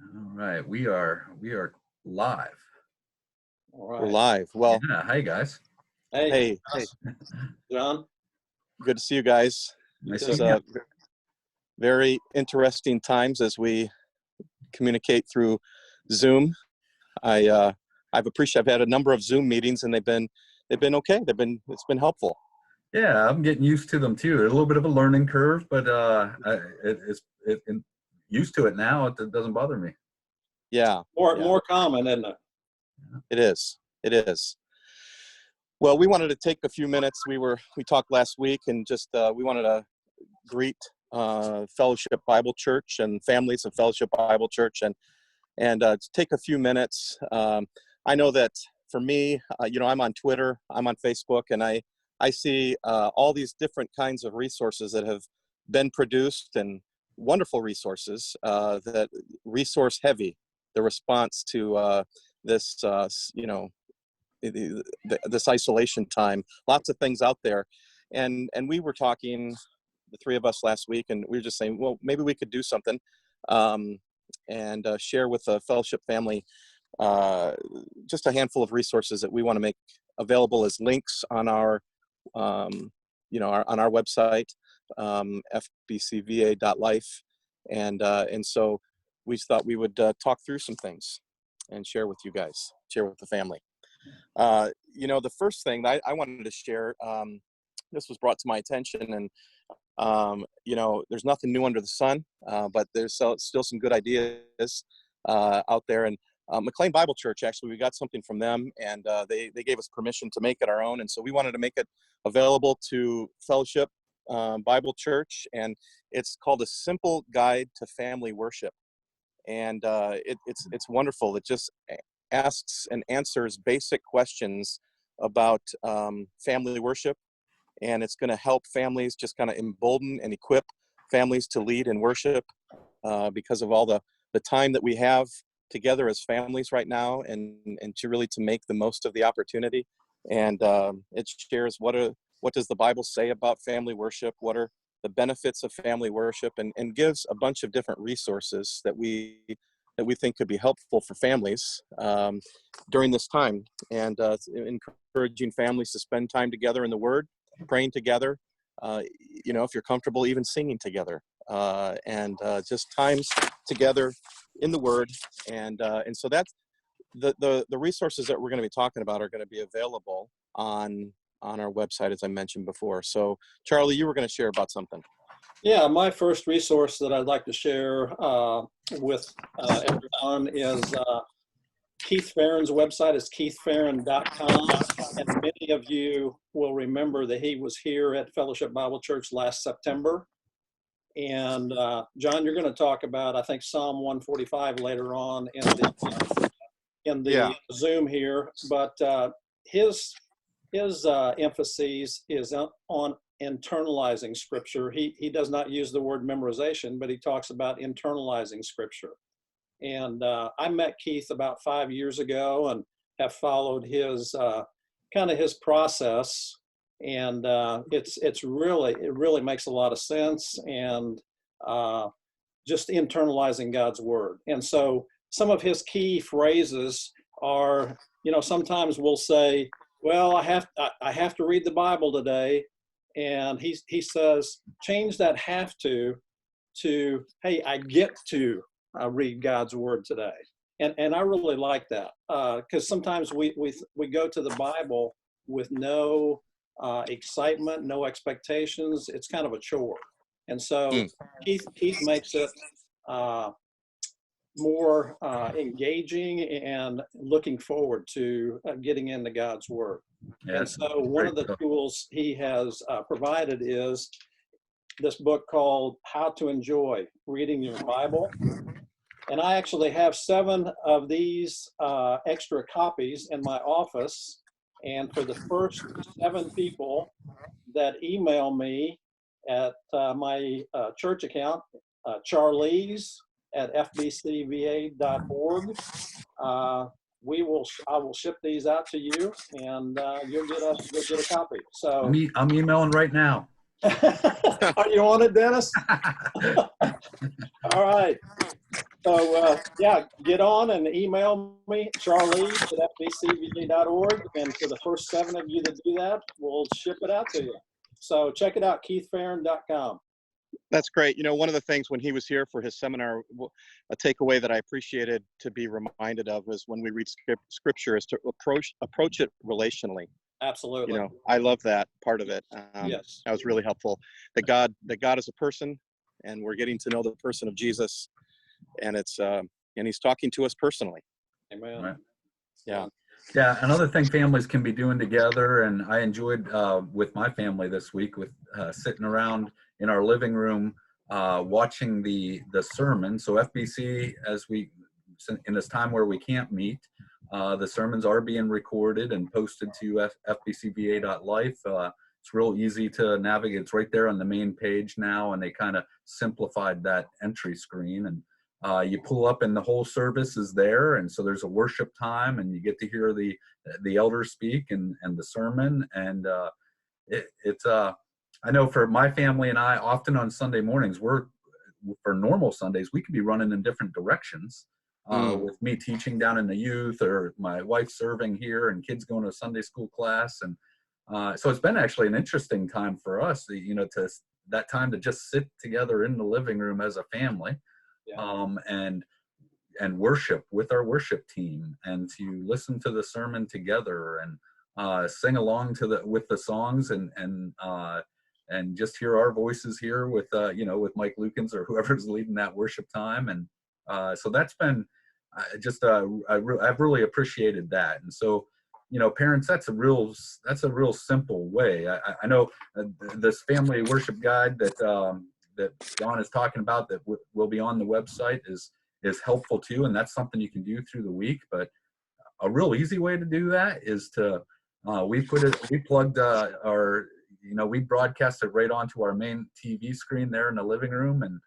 All right, we are live. All right. We're live. Well, Yeah, hey guys. hey, John. good to see you guys. Nice This to is meet you. very interesting times as we communicate through Zoom. I've had a number of Zoom meetings, and they've been okay. It's been helpful. Yeah, I'm getting used to them too. There's a little bit of a learning curve, but it's used to it now. It doesn't bother me. Yeah, More common, isn't it? it is. It is. Well, we wanted to take a few minutes. We talked last week, and just we wanted to greet Fellowship Bible Church and families of Fellowship Bible Church, and take a few minutes. I know that for me, I'm on Twitter, I'm on Facebook, and I see all these different kinds of resources that have been produced, and wonderful resources that resource heavy. The response to this, this isolation time, lots of things out there, and we were talking, the three of us last week, and we were just saying, well, maybe we could do something and share with the fellowship family just a handful of resources that we want to make available as links on our on our website, fbcva.life, and so we thought we would talk through some things and share with you guys, share with the family. The first thing that I wanted to share, this was brought to my attention, and there's nothing new under the sun, but there's still some good ideas out there. And McLean Bible Church, actually, we got something from them, and they gave us permission to make it our own. And so we wanted to make it available to Fellowship Bible Church, and it's called A Simple Guide to Family Worship. And it's wonderful. It just asks and answers basic questions about family worship, and it's going to help families, just kind of embolden and equip families to lead in worship because of all the time that we have together as families right now, and to make the most of the opportunity. And it shares what does the Bible say about family worship, what are the benefits of family worship, and gives a bunch of different resources that we think could be helpful for families during this time, and encouraging families to spend time together in the Word, praying together, if you're comfortable, even singing together, and just times together in the Word, and so that's the resources that we're going to be talking about are going to be available on our website, as I mentioned before. So, Charlie, you were going to share about something. Yeah, my first resource that I'd like to share with everyone is Keith Farron's website is keithfarron.com, and many of you will remember that he was here at Fellowship Bible Church last September. And John, you're going to talk about, I think, Psalm 145 later on in the Zoom here, but his emphasis is on internalizing Scripture. He does not use the word memorization, but he talks about internalizing Scripture. And I met Keith about 5 years ago and have followed his his process. And it really makes a lot of sense, and just internalizing God's Word. And so some of his key phrases are, sometimes we'll say, well, I have to read the Bible today. And he says, change that have to, hey, I get to read God's Word today. And I really like that, because sometimes we go to the Bible with no excitement, no expectations. It's kind of a chore. And so Keith makes it more engaging and looking forward to getting into God's Word. Yeah, and so one of the tools he has provided is this book called How to Enjoy Reading Your Bible. And I actually have 7 of these extra copies in my office. And for the first 7 people that email me at my church account, charlies@fbcva.org, I will ship these out to you, and you'll get a copy. So I'm emailing right now. Are you on it, Dennis? All right. Yeah, get on and email me, charlie@fbcva.org. And for the first 7 of you that do that, we'll ship it out to you. So check it out, keithfarron.com. That's great. You know, one of the things when he was here for his seminar, a takeaway that I appreciated to be reminded of is when we read scripture is to approach it relationally. Absolutely. You know, I love that part of it. Yes. That was really helpful. That God is a person, and we're getting to know the person of Jesus, and he's talking to us personally. Amen. Right. Yeah. Yeah, another thing families can be doing together, and I enjoyed with my family this week with sitting around in our living room watching the sermon. So FBC, in this time where we can't meet, the sermons are being recorded and posted to fbcva.life. It's real easy to navigate. It's right there on the main page now, and they kind of simplified that entry screen. And you pull up and the whole service is there, and so there's a worship time, and you get to hear the elders speak and the sermon. And it's I know for my family and I, often on Sunday mornings, for normal Sundays, we could be running in different directions. With me teaching down in the youth, or my wife serving here, and kids going to a Sunday school class. And so it's been actually an interesting time for us, to that time to just sit together in the living room as a family. Yeah. And worship with our worship team, and to listen to the sermon together, and sing along with the songs, and just hear our voices here with with Mike Lukens or whoever's leading that worship time. And so that's been I've really appreciated that. And so, parents, that's a real simple way. I know this family worship guide that John is talking about, that will be on the website, is helpful too, and that's something you can do through the week. But a real easy way to do that is to we broadcast it right onto our main TV screen there in the living room, and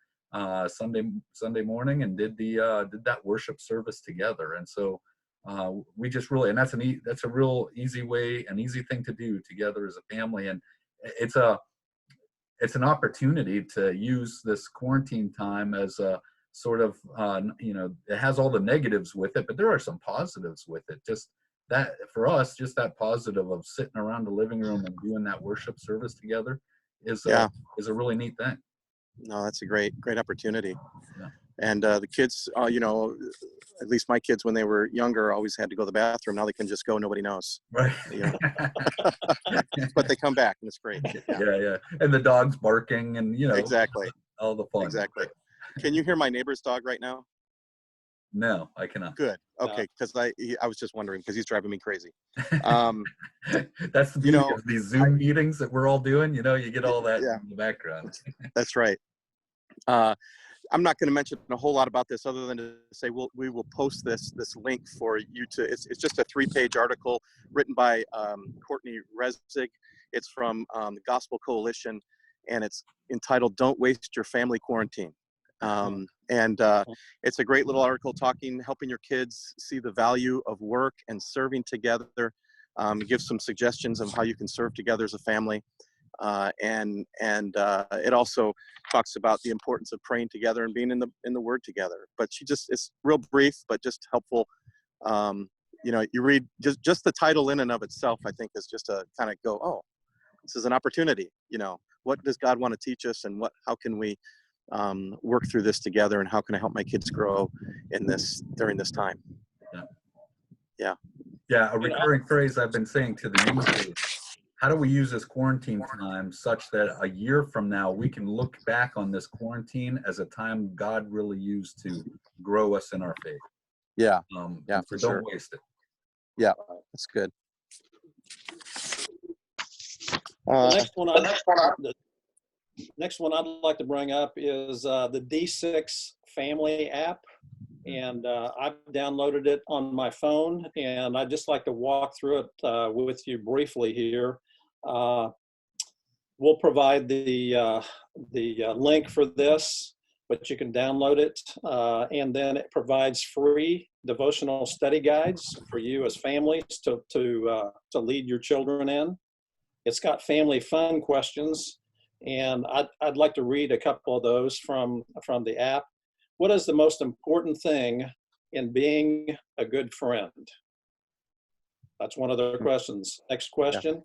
Sunday morning, and did that worship service together. And so we just really, and that's a real easy way, an easy thing to do together as a family. And it's an opportunity to use this quarantine time as a sort of, it has all the negatives with it, but there are some positives with it. Just that, for us, just that positive of sitting around the living room and doing that worship service together is a really neat thing. No, that's a great opportunity. Yeah. And the kids, at least my kids, when they were younger, always had to go to the bathroom. Now they can just go, nobody knows. Right. But they come back, and it's great. Yeah. And the dog's barking, and exactly, all the fun. Exactly. Can you hear my neighbor's dog right now? No, I cannot. Good. Okay, because I was just wondering, because he's driving me crazy. That's the beauty of these Zoom meetings that we're all doing. You get all that in the background. That's right. I'm not going to mention a whole lot about this, other than to say we will post this link for you to. It's just a 3-page article written by Courtney Rezig. It's from the Gospel Coalition, and it's entitled "Don't Waste Your Family Quarantine." It's a great little article helping your kids see the value of work and serving together. Give some suggestions of how you can serve together as a family. It also talks about the importance of praying together and being in the Word together. But it's real brief, but just helpful. You read just the title in and of itself, I think, is just a kind of go, oh, this is an opportunity. What does God want to teach us, and how can we work through this together, and how can I help my kids grow during this time? Yeah. A recurring phrase I've been saying to the youth is, how do we use this quarantine time such that a year from now we can look back on this quarantine as a time God really used to grow us in our faith? Yeah. So don't waste it. Yeah, that's good. The next one I'd like to bring up is the D6 Family app. And I've downloaded it on my phone, and I'd just like to walk through it with you briefly here. We'll provide the link for this, but you can download it. And then it provides free devotional study guides for you as families to lead your children in. It's got family fun questions, and I'd like to read a couple of those from the app. what is the most important thing in being a good friend? That's one of the questions. Next question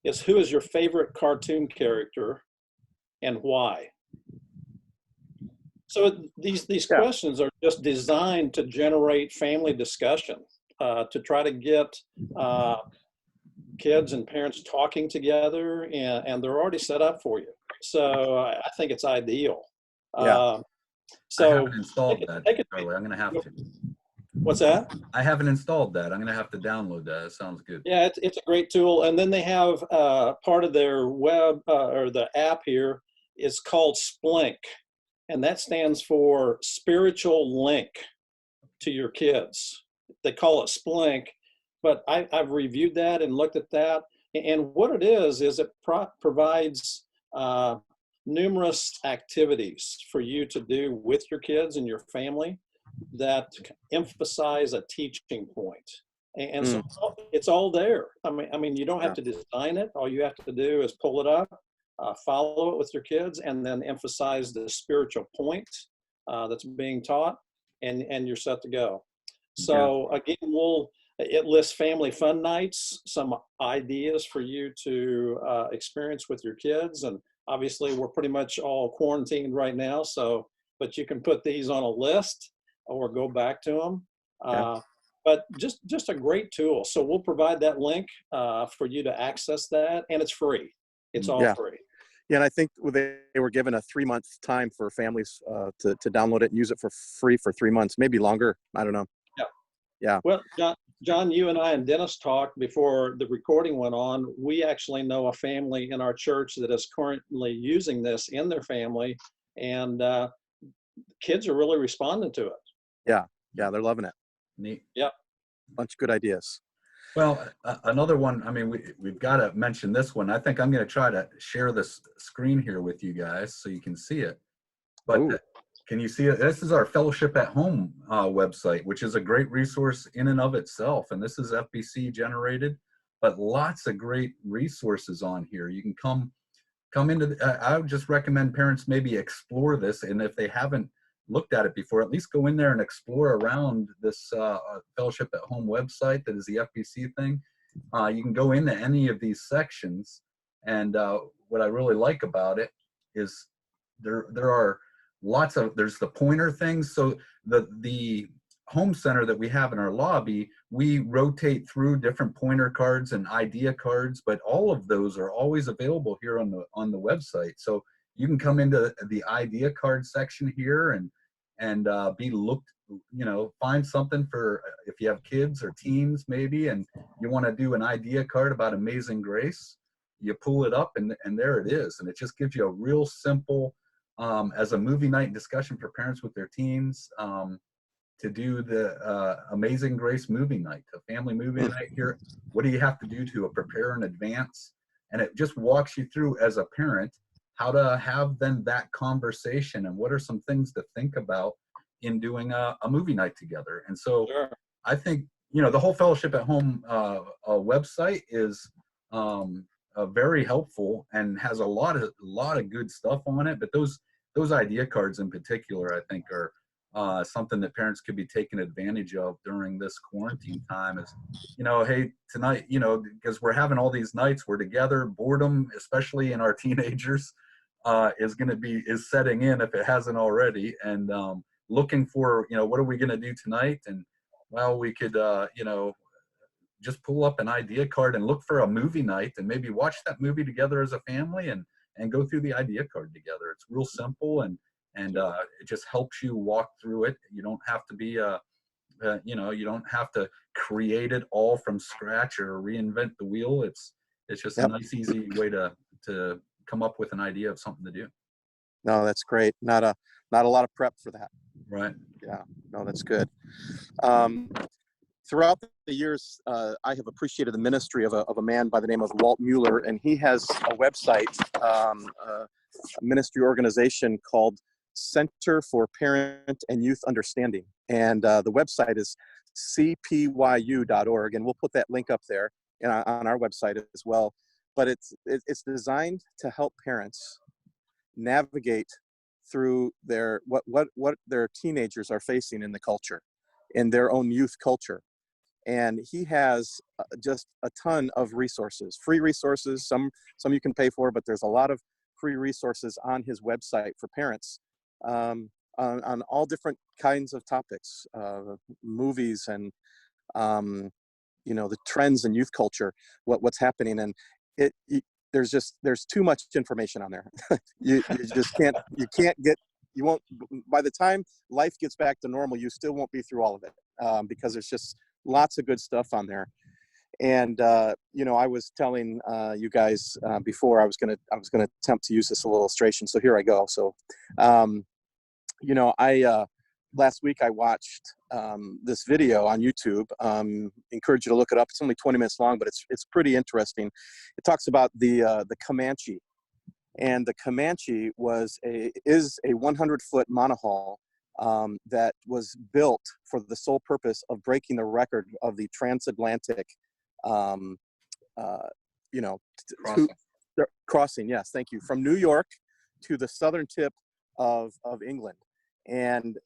is, who is your favorite cartoon character and why? So these questions are just designed to generate family discussion, to try to get kids and parents talking together, and they're already set up for you. So I think it's ideal. Yeah. So I haven't installed that, Charlie. I'm going to have to. What's that? I haven't installed that. I'm going to have to download that. It sounds good. Yeah, it's a great tool. And then they have part of their web or the app here is called Splink. And that stands for Spiritual Link to Your Kids. They call it Splink, but I've reviewed that and looked at that. And what it is it provides numerous activities for you to do with your kids and your family that emphasize a teaching point. And so it's all there. I mean, you don't have to design it. All you have to do is pull it up, follow it with your kids, and then emphasize the spiritual point that's being taught, and you're set to go. So again, it lists family fun nights, some ideas for you to experience with your kids. And obviously we're pretty much all quarantined right now. So, but you can put these on a list or go back to them. But just a great tool. So we'll provide that link for you to access that, and it's free. It's all free. Yeah, and I think they were given a 3-month time for families to download it and use it for free for 3 months, maybe longer. I don't know. Yeah. Well, John, you and I and Dennis talked before the recording went on. We actually know a family in our church that is currently using this in their family, and kids are really responding to it. Yeah, they're loving it. Neat. Yep. Bunch of good ideas. Well, another one, I mean, we've got to mention this one. I think I'm going to try to share this screen here with you guys so you can see it. But can you see it? This is our Fellowship at Home website, which is a great resource in and of itself. And this is FBC generated, but lots of great resources on here. You can come into, I would just recommend parents maybe explore this. And if they haven't looked at it before, at least go in there and explore around this Fellowship at Home website that is the FBC thing. You can go into any of these sections, and what I really like about it is there are lots of, there's the pointer things. So the home center that we have in our lobby, we rotate through different pointer cards and idea cards, but all of those are always available here on the website. So you can come into the idea card section here and be looked, find something for if you have kids or teens maybe, and you want to do an idea card about Amazing Grace, you pull it up and there it is. And it just gives you a real simple, as a movie night discussion for parents with their teens, to do the Amazing Grace movie night, a family movie night here. What do you have to do to prepare in advance? And it just walks you through as a parent how to have then that conversation and what are some things to think about in doing a movie night together. And so I think, the whole Fellowship at Home website is very helpful and has a lot of good stuff on it. But those idea cards in particular, I think, are something that parents could be taking advantage of during this quarantine time. Is, hey, tonight, because we're having all these nights, we're together, boredom, especially in our teenagers, is setting in if it hasn't already, and looking for, what are we going to do tonight? And well, we could, just pull up an idea card and look for a movie night and maybe watch that movie together as a family and go through the idea card together. It's real simple and it just helps you walk through it. You don't have to be you don't have to create it all from scratch or reinvent the wheel. It's just a nice, easy way to come up with an idea of something to do. No, that's great. Not a lot of prep for that. Right. Yeah. No, that's good. Throughout the years, I have appreciated the ministry of a man by the name of Walt Mueller, and he has a website, a ministry organization called Center for Parent and Youth Understanding. And the website is cpyu.org, and we'll put that link up there on our website as well. But it's designed to help parents navigate through their what their teenagers are facing in the culture, in their own youth culture. And he has just a ton of resources, free resources. Some you can pay for, but there's a lot of free resources on his website for parents, on all different kinds of topics, movies, and the trends in youth culture, what's happening. And there's too much information on there. you just can't you won't, by the time life gets back to normal, you still won't be through all of it, because there's just lots of good stuff on there. And I was telling you guys before, I was gonna attempt to use this little illustration. So here I go. So I last week I watched this video on YouTube. Encourage you to look it up. It's only 20 minutes long, but it's pretty interesting. It talks about the Comanche, and the Comanche is a 100-foot monohull that was built for the sole purpose of breaking the record of the transatlantic crossing. Yes, thank you. From New York to the southern tip of England. And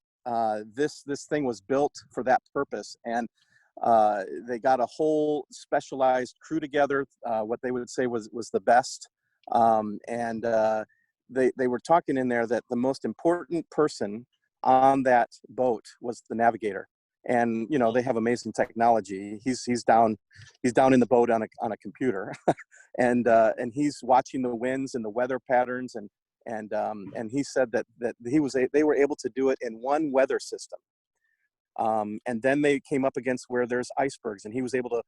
this thing was built for that purpose. And they got a whole specialized crew together, what they would say was the best. And they were talking in there that the most important person on that boat was the navigator. And they have amazing technology. He's down in the boat on a computer, and he's watching the winds and the weather patterns, and he said that they were able to do it in one weather system. And then they came up against where there's icebergs, and he was able to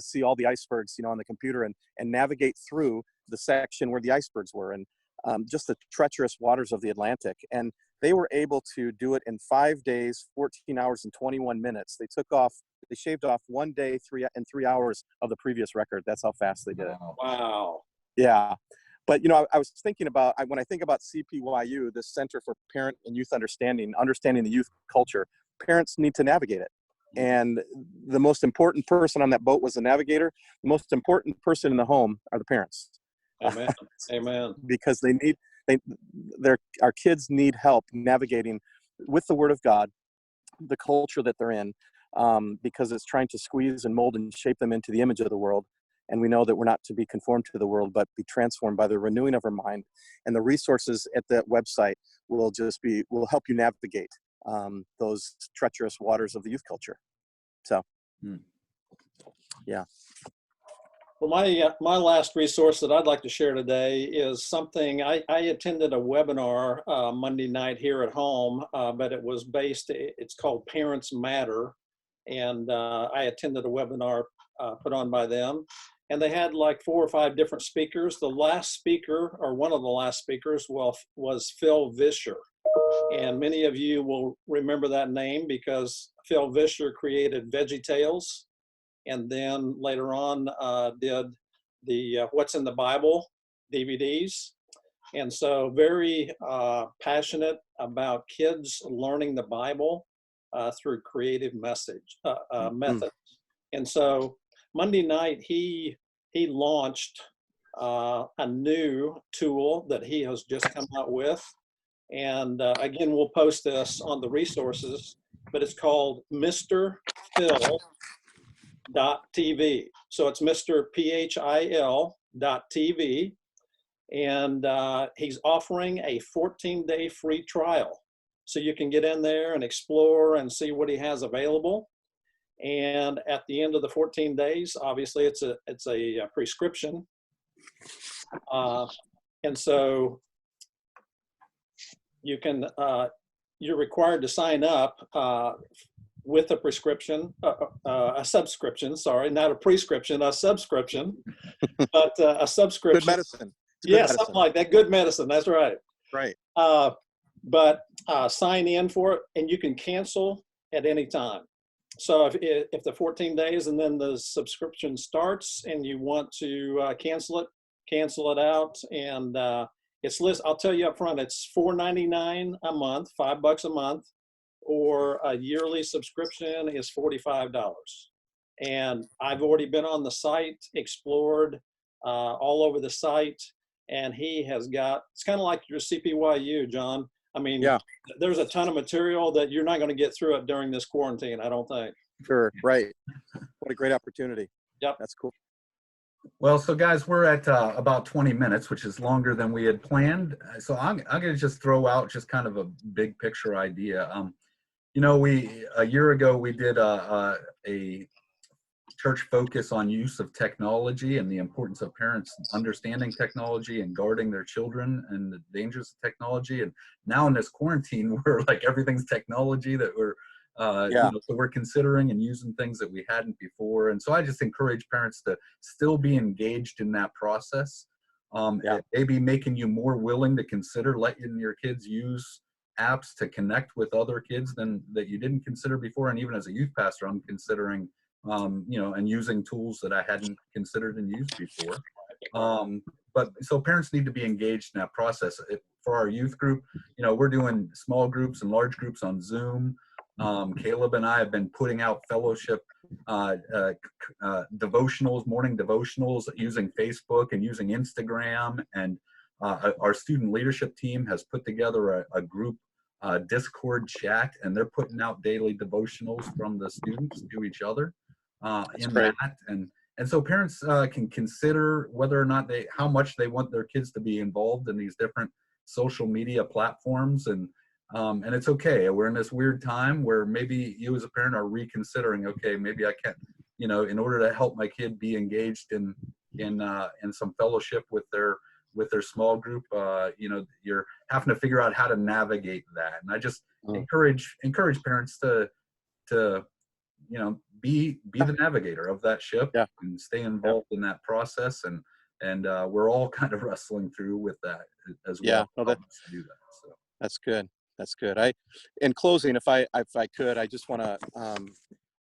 see all the icebergs, on the computer, and navigate through the section where the icebergs were, and just the treacherous waters of the Atlantic. And they were able to do it in 5 days, 14 hours, and 21 minutes. They shaved off 1 day, 3 hours of the previous record. That's how fast they did it. Wow. Yeah. But, I was thinking about, when I think about CPYU, the Center for Parent and Youth Understanding the youth culture, parents need to navigate it. And the most important person on that boat was the navigator. The most important person in the home are the parents. Amen. Amen. Because our kids need help navigating with the Word of God, the culture that they're in, because it's trying to squeeze and mold and shape them into the image of the world. And we know that we're not to be conformed to the world, but be transformed by the renewing of our mind. And the resources at that website will help you navigate those treacherous waters of the youth culture. So, yeah. Well, my last resource that I'd like to share today is something I attended a webinar Monday night here at home, but it's called Parents Matter, and I attended a webinar put on by them, and they had like 4 or 5 different speakers. The last speaker, or one of the last speakers, was Phil Vischer, and many of you will remember that name because Phil Vischer created VeggieTales. And then later on did the What's in the Bible DVDs. And so very passionate about kids learning the Bible through creative methods. And so Monday night, he launched a new tool that he has just come out with. And again, we'll post this on the resources, but it's called Mr. Phil .tv. So it's Mr. PHIL.tv, and he's offering a 14-day free trial. So you can get in there and explore and see what he has available. And at the end of the 14 days, obviously it's a prescription. And so you can, you're required to sign up with a prescription, a subscription, sorry, not a prescription, a subscription, but a subscription. Good medicine. Yeah, something like that. Good medicine, that's right. Right. But sign in for it, and you can cancel at any time. So if the 14 days and then the subscription starts and you want to cancel it out. And I'll tell you up front, it's $4.99 a month, $5 a month. Or a yearly subscription is $45. And I've already been on the site, explored all over the site, and he has got, it's kind of like your CPYU, John. I mean, Yeah. there's a ton of material that you're not going to get through it during this quarantine, I don't think. Sure. Right. What a great opportunity. Yep. That's cool. Well, so guys, we're at about 20 minutes, which is longer than we had planned. So I'm going to just throw out just kind of a big picture idea. You know, a year ago, we did a church focus on use of technology and the importance of parents understanding technology and guarding their children and the dangers of technology. And now in this quarantine, we're like everything's technology that we're, Yeah. you know, so we're considering and using things that we hadn't before. And so I just encourage parents to still be engaged in that process. Yeah. It may be making you more willing to consider letting your kids use apps to connect with other kids than that you didn't consider before. And even as a youth pastor, I'm considering you know, and using tools that I hadn't considered and used before. But so parents need to be engaged in that process. For our youth group, you know, we're doing small groups and large groups on Zoom. Caleb and I have been putting out fellowship devotionals, morning devotionals using Facebook and using Instagram. And our student leadership team has put together a group Discord chat, and they're putting out daily devotionals from the students to each other. In great. that, and so parents can consider whether or not how much they want their kids to be involved in these different social media platforms, and it's okay. We're in this weird time where maybe you as a parent are reconsidering. Okay, maybe I can't, you know, in order to help my kid be engaged in some fellowship with their small group, you know, you're having to figure out how to navigate that. And I just encourage parents to you know, be the navigator of that ship. Yeah. And stay involved in that process, and we're all kind of wrestling through with that as well. Yeah, no, to do that. So that's good. That's good. In closing, if I could, I just want to,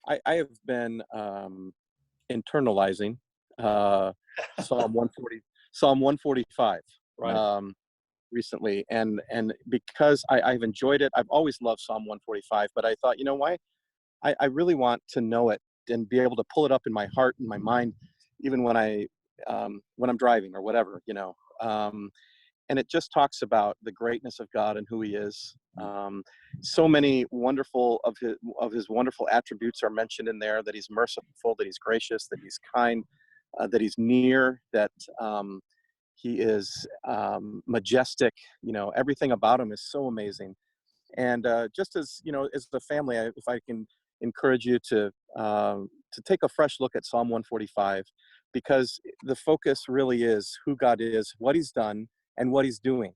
I have been internalizing Psalm 145 Right. recently, and because I've enjoyed it. I've always loved Psalm 145, but I thought, you know why? I really want to know it and be able to pull it up in my heart and my mind, even when I'm driving or whatever, you know. And it just talks about the greatness of God and who He is. So many wonderful of his wonderful attributes are mentioned in there. That He's merciful, that He's gracious, that He's kind, that He's near, that He is majestic. You know, everything about Him is so amazing. And just as you know, as the family, if I can encourage you to take a fresh look at Psalm 145, because the focus really is who God is, what He's done, and what He's doing.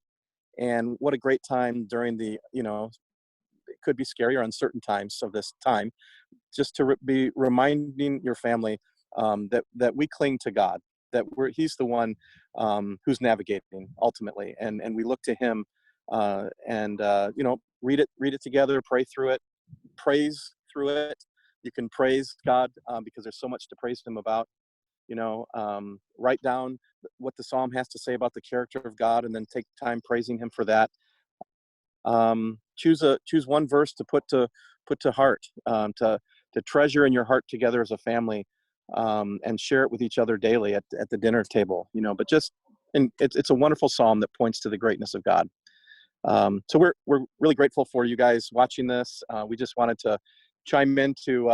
And what a great time during the, you know, it could be scary or uncertain times of this time, just to be reminding your family that we cling to God, that He's the one who's navigating ultimately, and we look to Him, and you know, read it together, pray through it, praise through it. You can praise God because there's so much to praise Him about. You know, write down what the psalm has to say about the character of God, and then take time praising Him for that. Choose one verse to put to heart, to treasure in your heart together as a family, and share it with each other daily at the dinner table. You know, but and it's a wonderful psalm that points to the greatness of God. So we're really grateful for you guys watching this. We just wanted to chime into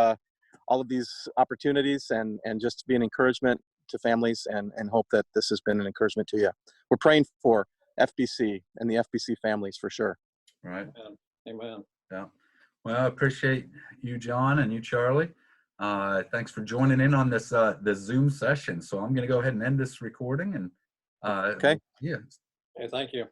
all of these opportunities and just be an encouragement to families, and hope that this has been an encouragement to you. We're praying for FBC and the FBC families for sure. right. Amen. Yeah. Well, I appreciate you, John, and you, Charlie. Thanks for joining in on this Zoom session. So I'm going to go ahead and end this recording, and Okay. yeah. Okay, thank you.